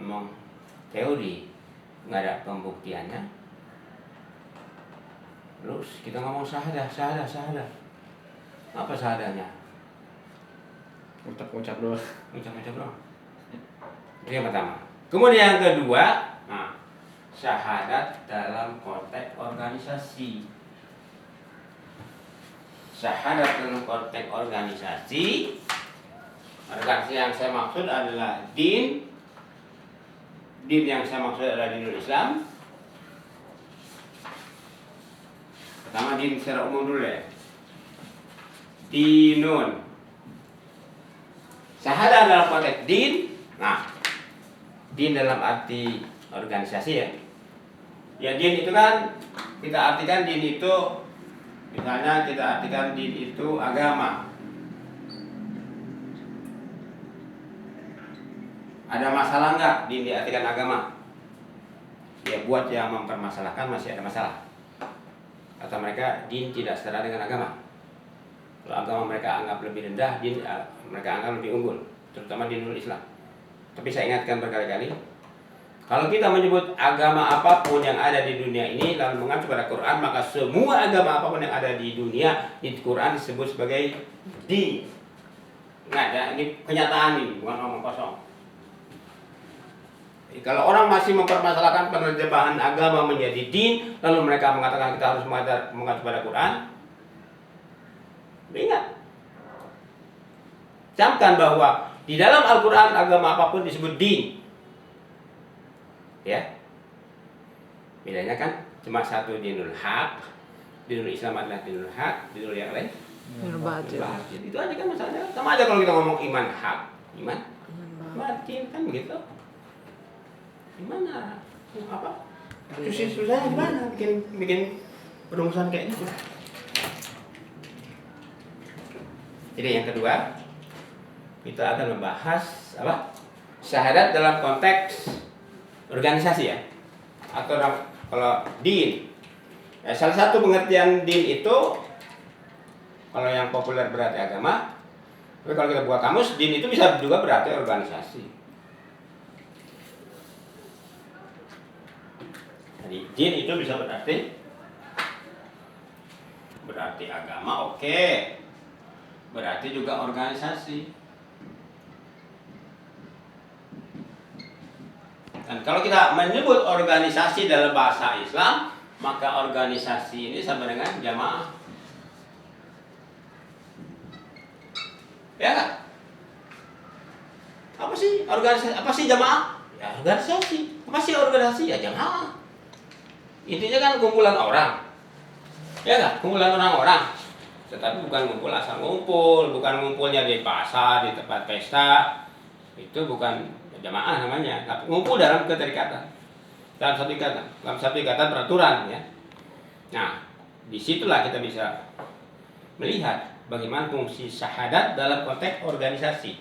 ngomong teori, nggak ada pembuktiannya. Terus kita ngomong syahadah. Apa syahadahnya? Ucap doang. Ucap doang. Itu yang pertama. Kemudian yang kedua, syahadat dalam konteks organisasi. Syahadat dalam konteks organisasi yang saya maksud adalah din yang saya maksud adalah dinul Islam. Pertama din secara umum dulu ya. Dinun. Syahadat dalam konteks din. Din dalam arti organisasi ya. Ya din itu kan kita artikan din itu, misalnya kita artikan din itu agama. Ada masalah enggak din diartikan agama? Ya buat yang mempermasalahkan masih ada masalah. Atau mereka din tidak setara dengan agama. Kalau agama mereka anggap lebih rendah, din mereka anggap lebih unggul, terutama dinul Islam. Tapi saya ingatkan berkali-kali, kalau kita menyebut agama apapun yang ada di dunia ini lalu mengacu pada Quran, maka semua agama apapun yang ada di dunia di Quran disebut sebagai din. Nggak ada, ini kenyataan ini, bukan omong kosong. Kalau orang masih mempermasalahkan penerjemahan agama menjadi din, lalu mereka mengatakan kita harus mengacu pada Quran, ingat, camkan bahwa di dalam Al-Quran agama apapun disebut din. Ya, bedanya kan cuma satu dinul haq, dinul Islam adalah dinul haq, dinul yang lain dinul batin. Itu aja kan masalahnya. Sama aja kalau kita ngomong iman haq, iman batin kan begitu. Gimana? Apa? Susahnya gimana? Bikin perumusan kayak gitu. Jadi yang kedua, kita akan membahas apa? Syahadat dalam konteks organisasi ya. Atau kalau din. Ya, salah satu pengertian din itu kalau yang populer berarti agama. Tapi kalau kita buat kamus, din itu bisa juga berarti organisasi. Jadi din itu bisa berarti agama, oke. Berarti juga organisasi. Dan kalau kita menyebut organisasi dalam bahasa Islam, maka organisasi ini sama dengan jamaah. Ya kan? Apa sih organisasi? Apa sih jamaah? Ya organisasi. Apa sih organisasi? Ya jamaah. Intinya kan kumpulan orang. Ya kan? Kumpulan orang-orang. Tetapi bukan ngumpul asal ngumpul, bukan ngumpulnya di pasar, di tempat pesta. Itu bukan jamaah namanya. Tapi ngumpul dalam keterikatan. Dalam satu ikatan peraturan ya. Nah, disitulah kita bisa melihat bagaimana fungsi syahadat dalam konteks organisasi.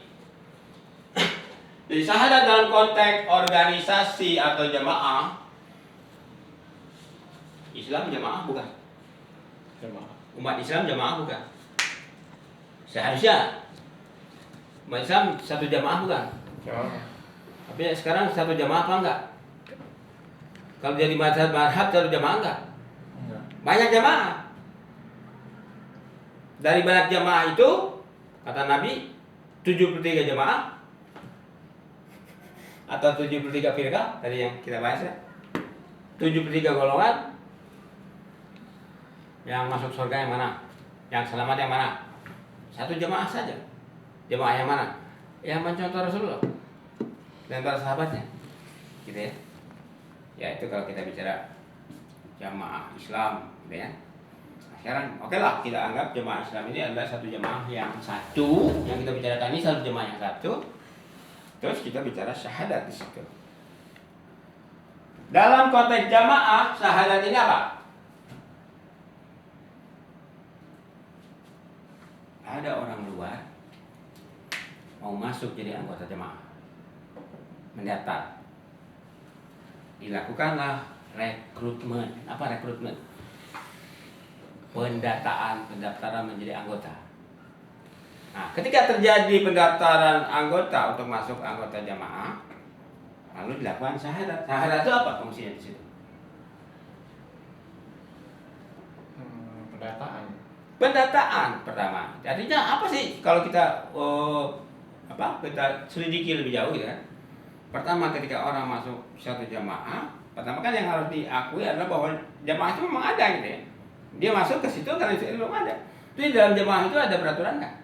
Jadi syahadat dalam konteks organisasi atau jamaah, Islam jamaah bukan? Jamaah. Umat Islam jamaah bukan? Seharusnya umat Islam satu jamaah bukan? Jamaah. Tapi sekarang satu jamaah apa enggak? Kalau jadi mazhab satu jamaah enggak? Enggak. Banyak jamaah. Dari banyak jamaah itu kata Nabi 73 jamaah atau 73 firqah tadi yang kita bahas ya. 73 golongan. Yang masuk surga yang mana? Yang selamat yang mana? Satu jemaah saja. Jemaah yang mana? Yang mencontoh Rasulullah dan para sahabatnya. Gitu ya. Ya itu kalau kita bicara jemaah Islam, gitu ya. Nah, sekarang oke lah kita anggap jemaah Islam ini adalah satu jemaah yang satu. Yang kita bicarakan ini satu jemaah yang satu. Terus kita bicara syahadat di situ. Dalam konteks jamaah, syahadat ini apa? Ada orang luar mau masuk jadi anggota jemaah, mendaftar, dilakukanlah rekrutmen. Apa rekrutmen? Pendaftaran menjadi anggota. Nah, ketika terjadi pendaftaran anggota untuk masuk anggota jemaah, lalu dilakukan syahadat. Syahadat itu apa fungsinya di situ? Pendataan. Pendataan pertama. Artinya apa sih kalau kita kita selidiki lebih jauh gitu kan? Pertama ketika orang masuk satu jamaah, pertama kan yang harus diakui adalah bahwa jamaah itu memang ada gitu ya. Dia masuk ke situ karena itu belum ada. Jadi dalam jamaah itu ada peraturan nggak?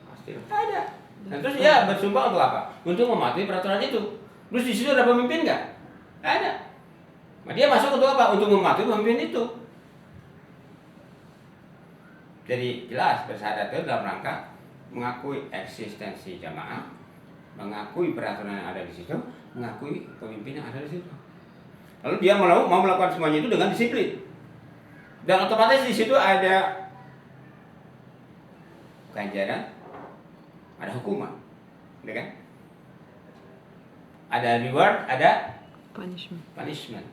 Pasti ada. Dan terus dia bersumpah untuk apa? Untuk mematuhi peraturan itu. Terus di situ ada pemimpin nggak? Nggak ada. Nah, dia masuk untuk apa? Untuk mematuhi pemimpin itu. Jadi jelas bersyahadat itu dalam rangka mengakui eksistensi jamaah, mengakui peraturan yang ada di situ, mengakui pemimpin yang ada di situ. Lalu dia mau melakukan semuanya itu dengan disiplin. Dan otomatis di situ ada ganjaran, ada hukuman, ya kan? Ada reward, ada punishment.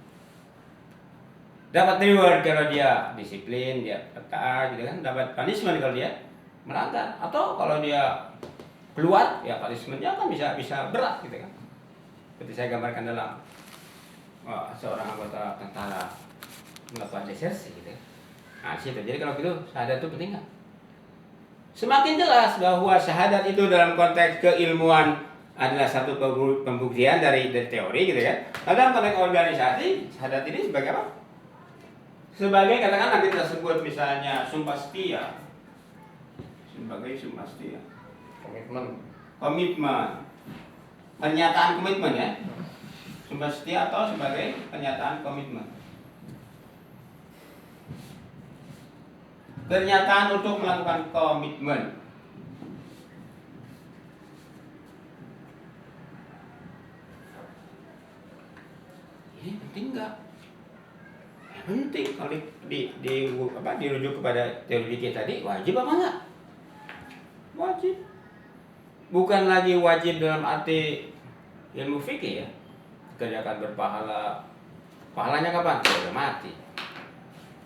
Dapat reward kalau dia disiplin, dia taat, gitu kan? Dapat punishment kalau dia melanggar. Atau kalau dia keluar, ya punishmentnya kan bisa berat, gitu kan? Seperti saya gambarkan dalam seorang anggota tentara melakukan desersi, gitu. Nah, situ. Jadi kalau gitu syahadat itu penting nggak? Semakin jelas bahwa syahadat itu dalam konteks keilmuan adalah satu pembuktian dari teori gitu ya. Nah, dalam konteks organisasi, syahadat ini sebagai apa? Sebagai katakanlah kita sebut misalnya sumpah setia. Sebagai sumpah setia. Komitmen. Pernyataan komitmen ya. Sumpah setia atau sebagai pernyataan komitmen. Pernyataan untuk melakukan komitmen. Ini penting nggak? Ya, penting. Kalau dirujuk kepada teori kita tadi, wajib apa enggak? Wajib. Bukan lagi wajib dalam arti ilmu fikih ya. Kerjakan berpahala. Pahalanya kapan? Sudah mati.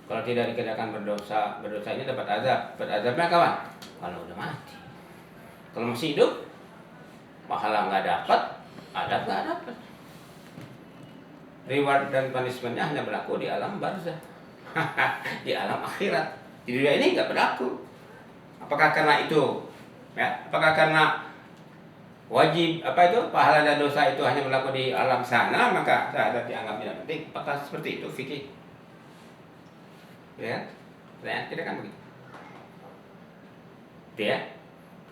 Kalau tidak dikerjakan berdosanya dapat azab. Dapat azabnya kapan? Kalau udah mati. Kalau masih hidup, pahala nggak dapat, azab nggak dapat. Reward dan punishmentnya hanya berlaku di alam barzah, di alam akhirat. Di dunia ini nggak berlaku. Apakah karena itu? Ya, apakah karena wajib pahala dan dosa itu hanya berlaku di alam sana maka syahadat dianggap tidak penting? Apakah seperti itu fikih? Ya, pertanyaan kita kan begitu. Ya.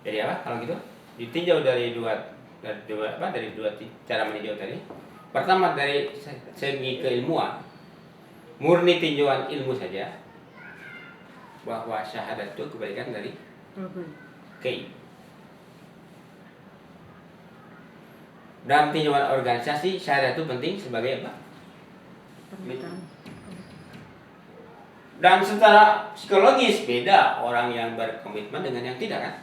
Jadi apa kalau gitu? Ditinjau dari dua cara meninjau tadi. Pertama dari segi keilmuan, murni tinjauan ilmu saja, bahwa syahadat itu kebalikan dari kei. Dalam tinjauan organisasi, syahadat itu penting sebagai apa? Dan secara psikologis beda orang yang berkomitmen dengan yang tidak kan?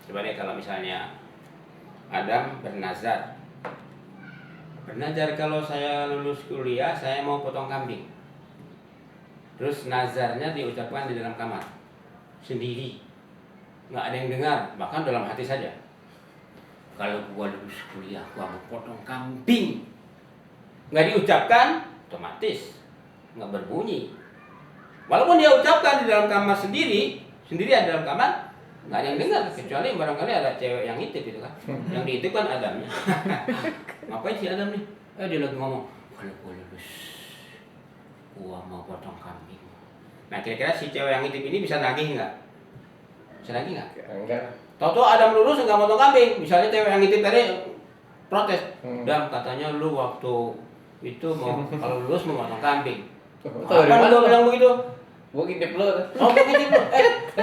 Sebenarnya kalau misalnya Adam bernazar kalau saya lulus kuliah saya mau potong kambing. Terus nazarnya diucapkan di dalam kamar sendiri, nggak ada yang dengar, bahkan dalam hati saja. Kalau gua lulus kuliah gua mau potong kambing, nggak diucapkan, otomatis nggak berbunyi. Walaupun dia ucapkan di dalam kamar sendirian dalam kamar, nggak ada yang dengar, kecuali barangkali ada cewek yang ngintip gitu kan. Yang diintip kan Adamnya. Ngapain si Adam nih? Dia lagi ngomong, kalau gua lulus gua mau potong kambing. Nah kira-kira si cewek yang ngintip ini bisa nagih nggak? Bisa nagih nggak? Enggak. Tahu-tahu Adam lulus nggak potong kambing. Misalnya cewek yang ngintip tadi protes, Dam katanya lu waktu itu mau kalau lulus mau potong kambing. Apa lu bilang begitu? Gua ngintip lu. Oh, ngintip lu.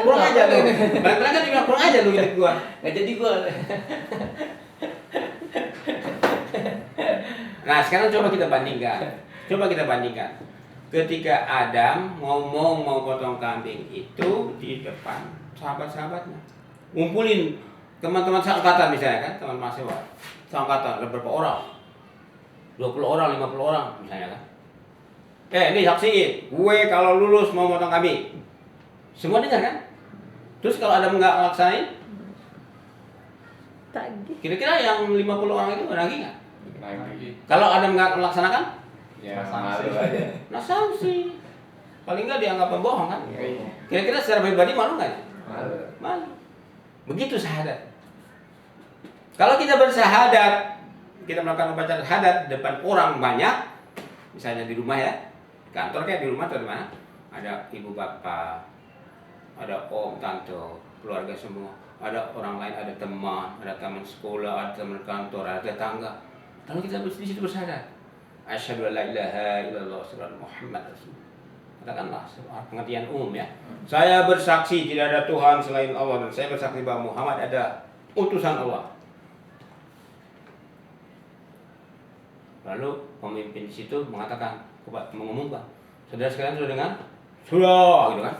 Kurang aja lu. Balik-balik kan dia bilang kurang aja lu ngintip gua. Nggak jadi gua. Nah, sekarang coba kita bandingkan. Ketika Adam ngomong mau potong kambing itu di depan sahabat-sahabatnya. Ngumpulin teman-teman seangkatan misalnya kan, teman mahasiswa. Seangkatan ada berapa orang? 20 orang, 50 orang misalnya kan. Ini saksiin, gue kalau lulus mau potong kambing. Semua dengar kan? Terus kalau Adam nggak ngelaksanain, Tagih. Kira-kira yang 50 orang itu nagih nggak? Lagi. Kalau Adam nggak melaksanakan, Ya Sanksi. malu aja. nah sanksi. Paling nggak dianggap pembohong kan? Iya. Kira-kira secara pribadi malu nggak? Malu. Malu. Begitu syahadat. Kalau kita bersahadat, kita melakukan upacara syahadat depan orang banyak, misalnya di rumah ya, kantor kayak di rumah atau di mana, ada ibu bapak, ada om tante, keluarga semua, ada orang lain, ada teman sekolah, ada teman kantor, ada tetangga. Lalu kita di situ bersyahadat, asyhadu an la ilaha illallah asyhadu Muhammad rasulullah. Katakanlah pengertian umum ya. Saya bersaksi tidak ada Tuhan selain Allah dan saya bersaksi bahwa Muhammad ada utusan Allah. Lalu pemimpin di situ mengatakan, mengumumkan, saudara sekalian sudah dengar? Sudah, gitu kan?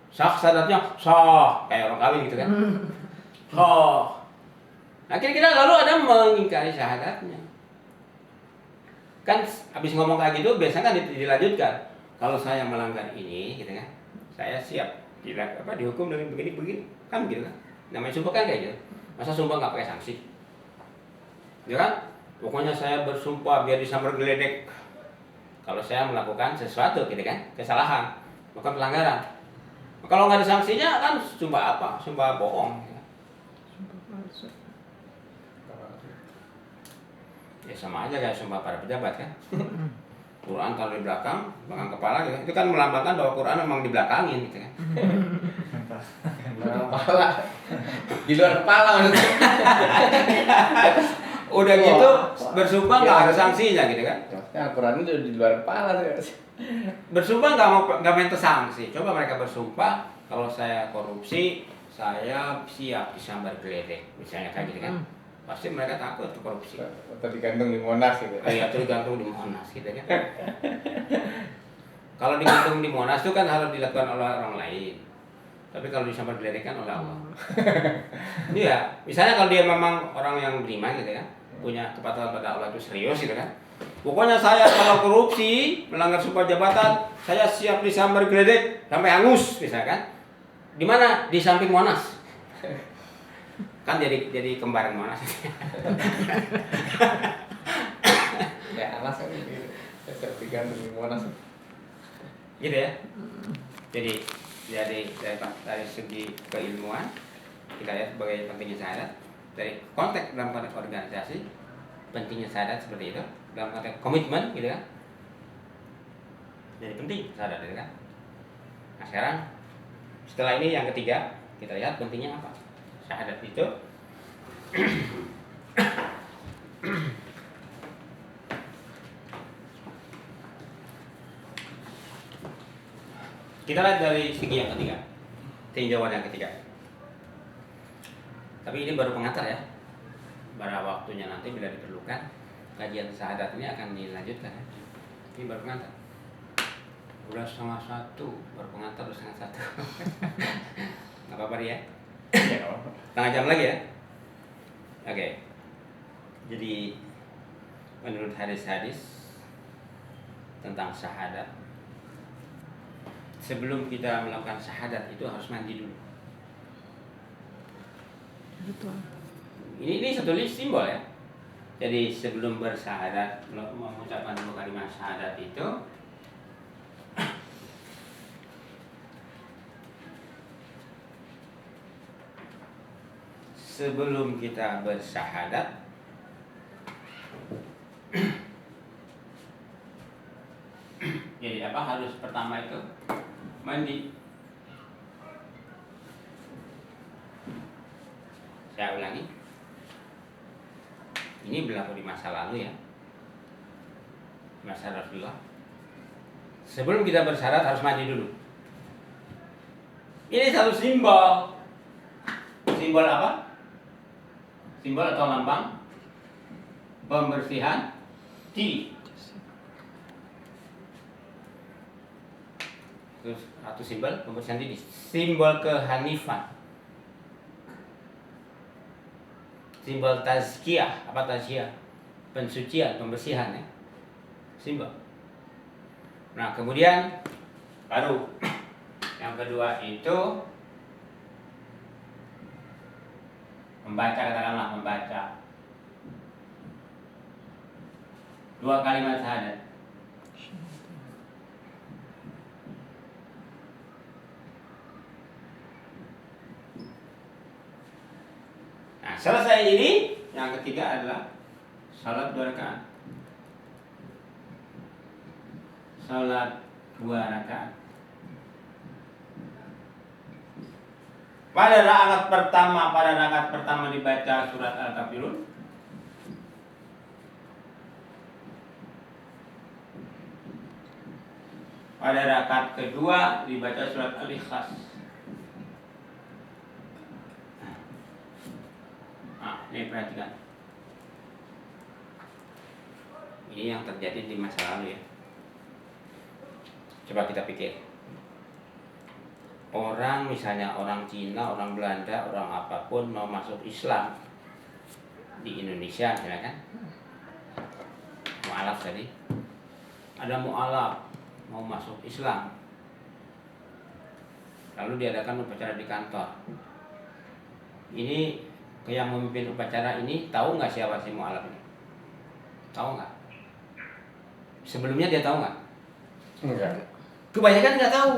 Sah syahadatnya sah, kayak orang kawin gitu kan? Sah. Nah kira-kira lalu ada mengingkari syahadatnya. Kan habis ngomong kayak gitu biasanya kan dilanjutkan. Kalau saya melanggar ini, gitu kan? Saya siap dihukum dengan begini-begini, kan gitu kan? Namanya sumpah kan kayak gitu. Masa sumpah nggak pakai sanksi? Ya kan? Pokoknya saya bersumpah biar disambar geledek. Kalau saya melakukan sesuatu, gitu kan, kesalahan, bukan pelanggaran. Kalau nggak ada sanksinya kan sumpah apa? Sumpah bohong. Sumpah palsu. Ya sama aja kayak sumpah para pejabat kan. Quran kalau di belakang kepala gitu. Itu kan melambangkan bahwa Quran memang di belakangin gitu kan. Belakang kepala. Di luar kepala maksudnya. Udah gitu bersumpah nggak ada sanksinya gitu kan. Ya, Quran itu di luar kepala tuh. Bersumpah nggak minta sanksi. Coba mereka bersumpah kalau saya korupsi, saya siap disambar geledek, misalnya kayak gitu kan. Pasti mereka takut tuh korupsi. Atau digantung di Monas gitu. Iya, itu digantung di Monas gitu kan. Kalau digantung di Monas itu kan harus dilakukan oleh orang lain. Tapi kalau disambar geledek kan oleh Allah. Iya, misalnya kalau dia memang orang yang beriman gitu kan, punya kepatuhan pada Allah itu serius gitu kan. Pokoknya saya kalau korupsi, melanggar sumpah jabatan, saya siap disambar geledek sampai hangus misalkan. Di mana? Di samping Monas. Kan jadi kembaran Monas. Ya alas kan gitu. Saya digantung di Monas. Gitu ya. Jadi dari segi keilmuan kita lihat sebagai pentingnya syahadat, dari konteks dalam konteks organisasi pentingnya syahadat seperti itu, dalam konteks komitmen gitu kan, jadi penting syahadat gitu kan. Nah sekarang setelah ini yang ketiga kita lihat pentingnya apa syahadat itu. Kita lihat dari segi yang ketiga, tinjauan yang ketiga. Tapi ini baru pengantar ya. Pada waktunya nanti bila diperlukan, kajian syahadat ini akan dilanjutkan ya. Ini baru pengantar. Udah 12:30, baru pengantar udah 12:30. Nggak apa-apa ya? Setengah jam lagi ya? Oke. Jadi menurut hadis-hadis tentang syahadat, sebelum kita melakukan syahadat itu harus mandi dulu. Betul. Ini satu simbol ya. Jadi sebelum bersyahadat, mengucapkan dulu kalimat syahadat itu, sebelum kita bersyahadat, jadi apa harus pertama itu mandi. Saya ulangi, ini berlaku di masa lalu ya, masa Rasulullah. Sebelum kita bersyahadat harus mandi dulu. Ini satu simbol. Simbol apa? Simbol atau lambang pembersihan diri. Terus satu simbol pembersihan diri, simbol kehanifan, simbol tazkiyah. Apa tazkiyah? Pensucian, pembersihan ya, simbol. Nah kemudian baru yang kedua itu membaca, katakanlah membaca 2 kalimat syahadat. Nah, selesai ini, yang ketiga adalah salat 2 rakaat. Salat 2 rakaat. Pada rakaat pertama dibaca surat Al-Kafirun. Pada rakaat kedua dibaca surat Al-Ikhlas. Nah, ini perhatikan. Ini yang terjadi di masa lalu ya. Coba kita pikir. Orang misalnya orang Cina, orang Belanda, orang apapun mau masuk Islam di Indonesia misalnya kan. Mu'alaf tadi. Ada mu'alaf mau masuk Islam. Lalu diadakan upacara di kantor. Ini yang memimpin upacara ini tahu nggak siapa si mu'alaf ini? Tahu nggak? Sebelumnya dia tahu nggak? Enggak. Kebanyakan nggak tahu.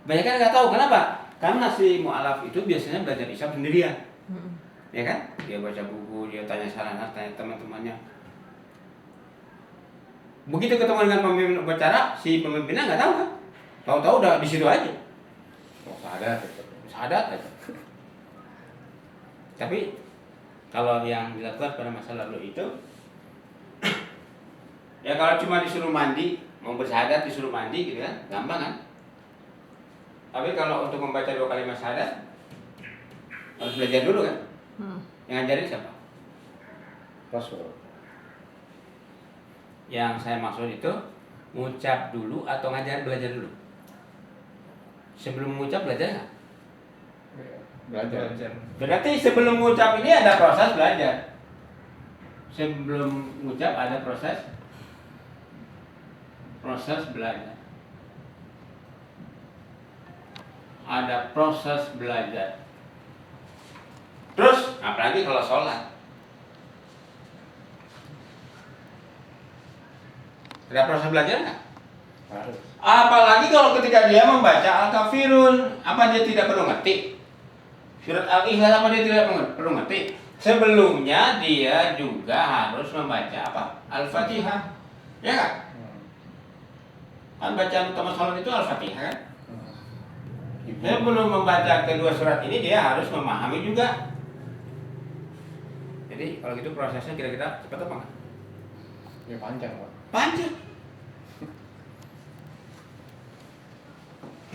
Kebanyakan nggak tahu. Kenapa? Karena si mu'alaf itu biasanya belajar Islam sendirian. Ya kan? Dia baca buku, dia tanya sarana, tanya teman-temannya. Begitu ketemu dengan pemimpin upacara, si pemimpinnya nggak tahu kan? Tahu-tahu udah di situ aja. Oh, sadar. Sadar aja. Tapi kalau yang dilakukan pada masa lalu itu ya kalau cuma disuruh mandi, mau bersyahadat disuruh mandi gitu kan, gampang kan? Tapi kalau untuk membaca 2 kalimat syahadat harus belajar dulu kan? Yang ngajarin siapa? Rasul. Yang saya maksud itu ngucap dulu atau belajar dulu? Sebelum mengucap belajar nggak? Belajar. Berarti sebelum mengucap ini ada proses belajar. Sebelum mengucap ada proses belajar. Ada proses belajar. Terus apalagi kalau sholat, ada proses belajar nggak? Harus. Apalagi kalau ketika dia membaca Al-Kafirun, apa dia tidak perlu ngerti? Surat Al-Ikhlas apa dia tidak perlu ngerti? Sebelumnya dia juga harus membaca apa? Al-Fatihah. Ya kan? Kan bacaan utama sholat itu Al-Fatihah kan? Dia belum membaca kedua surat ini, dia harus memahami juga. Jadi kalau gitu prosesnya kira-kira cepat apa enggak? Ya panjang, Pak. Panjang.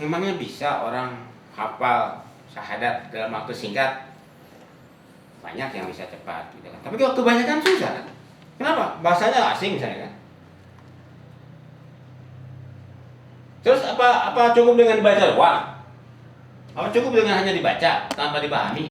Memangnya bisa orang hafal syahadat dalam waktu singkat? Banyak yang bisa cepat gitu kan. Tapi kalau kebanyakan susah kan? Kenapa? Bahasanya asing misalnya kan. Terus apa cukup dengan dibaca doang? Apa cukup dengan hanya dibaca tanpa dipahami?